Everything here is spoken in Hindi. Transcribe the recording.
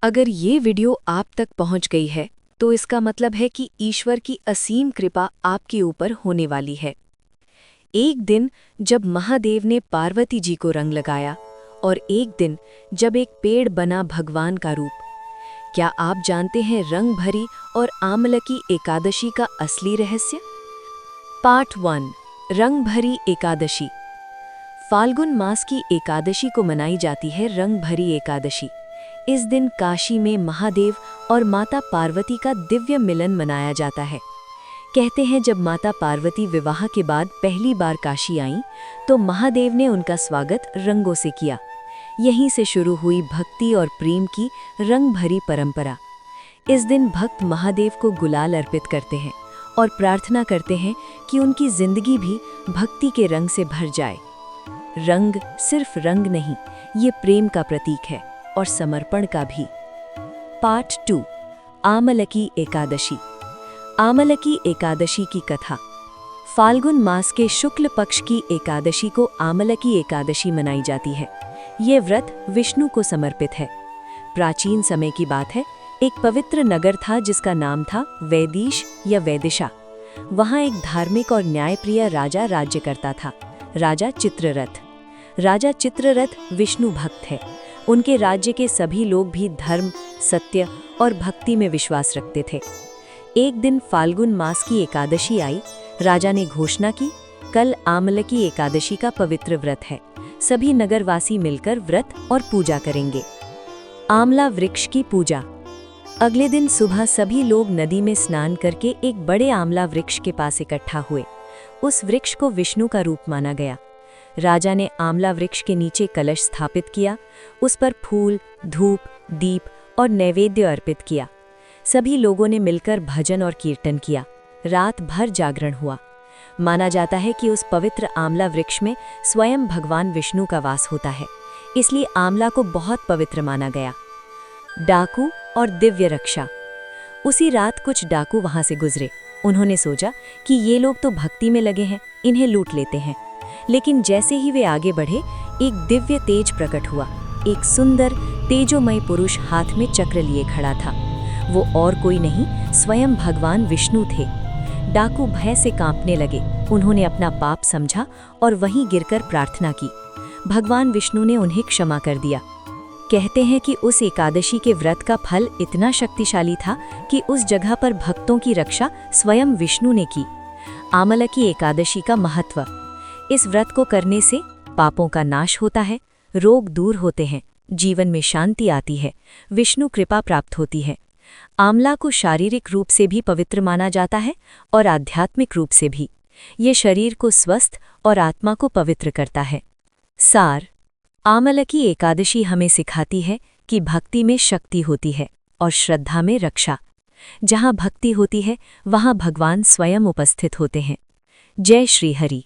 अगर ये वीडियो आप तक पहुंच गई है तो इसका मतलब है कि ईश्वर की असीम कृपा आपके ऊपर होने वाली है। एक दिन जब महादेव ने पार्वती जी को रंग लगाया और एक दिन जब एक पेड़ बना भगवान का रूप। क्या आप जानते हैं रंग भरी और आमलकी एकादशी का असली रहस्य? पार्ट 1 रंग भरी एकादशी। फाल्गुन मास की एकादशी को मनाई जाती है रंग भरी एकादशी। इस दिन काशी में महादेव और माता पार्वती का दिव्य मिलन मनाया जाता है। कहते हैं जब माता पार्वती विवाह के बाद पहली बार काशी आईं तो महादेव ने उनका स्वागत रंगों से किया। यहीं से शुरू हुई भक्ति और प्रेम की रंग भरी परंपरा। इस दिन भक्त महादेव को गुलाल अर्पित करते हैं और प्रार्थना करते हैं कि उनकी जिंदगी भी भक्ति के रंग से भर जाए। रंग सिर्फ रंग नहीं, ये प्रेम का प्रतीक है और समर्पण का भी। पार्ट 2 आमलकी एकादशी। आमलकी एकादशी की कथा। फाल्गुन मास के शुक्ल पक्ष की एकादशी को आमलकी एकादशी मनाई जाती है। ये व्रत विष्णु को समर्पित है। प्राचीन समय की बात है, एक पवित्र नगर था जिसका नाम था वैदिश या वैदिशा। वहाँ एक धार्मिक और न्यायप्रिय राजा राज्य करता था, राजा चित्ररथ। राजा चित्ररथ विष्णु भक्त है। उनके राज्य के सभी लोग भी धर्म, सत्य और भक्ति में विश्वास रखते थे। एक दिन फाल्गुन मास की एकादशी आई। राजा ने घोषणा की, कल आमलकी एकादशी का पवित्र व्रत है। सभी नगरवासी मिलकर व्रत और पूजा करेंगे। आमला वृक्ष की पूजा। अगले दिन सुबह सभी लोग नदी में स्नान करके एक बड़े आमला वृक्ष के पास इकट्ठा हुए। उस वृक्ष को विष्णु का रूप माना गया। राजा ने आमला वृक्ष के नीचे कलश स्थापित किया, उस पर फूल, धूप, दीप और नैवेद्य अर्पित किया। सभी लोगों ने मिलकर भजन और कीर्तन किया। रात भर जागरण हुआ। माना जाता है कि उस पवित्र आमला वृक्ष में स्वयं भगवान विष्णु का वास होता है, इसलिए आमला को बहुत पवित्र माना गया। डाकू और दिव्य रक्षा। उसी रात कुछ डाकू वहां से गुजरे। उन्होंने सोचा कि ये लोग तो भक्ति में लगे हैं, इन्हें लूट लेते हैं। लेकिन जैसे ही वे आगे बढ़े, एक दिव्य तेज प्रकट हुआ। एक सुंदर तेजोमय पुरुष हाथ में चक्र लिए खड़ा था। वो और कोई नहीं, स्वयं भगवान विष्णु थे। डाकू भय से कांपने लगे। उन्होंने अपना पाप समझा और वहीं गिरकर प्रार्थना की। भगवान विष्णु ने उन्हें क्षमा कर दिया। कहते हैं कि उस एकादशी के व्रत का फल इतना शक्तिशाली था कि उस जगह पर भक्तों की रक्षा स्वयं विष्णु ने की। आमलकी एकादशी का महत्व। इस व्रत को करने से पापों का नाश होता है, रोग दूर होते हैं, जीवन में शांति आती है, विष्णु कृपा प्राप्त होती है। आमला को शारीरिक रूप से भी पवित्र माना जाता है और आध्यात्मिक रूप से भी। ये शरीर को स्वस्थ और आत्मा को पवित्र करता है। सार। आमलकी एकादशी हमें सिखाती है कि भक्ति में शक्ति होती है और श्रद्धा में रक्षा। जहाँ भक्ति होती है वहाँ भगवान स्वयं उपस्थित होते हैं। जय श्री हरि।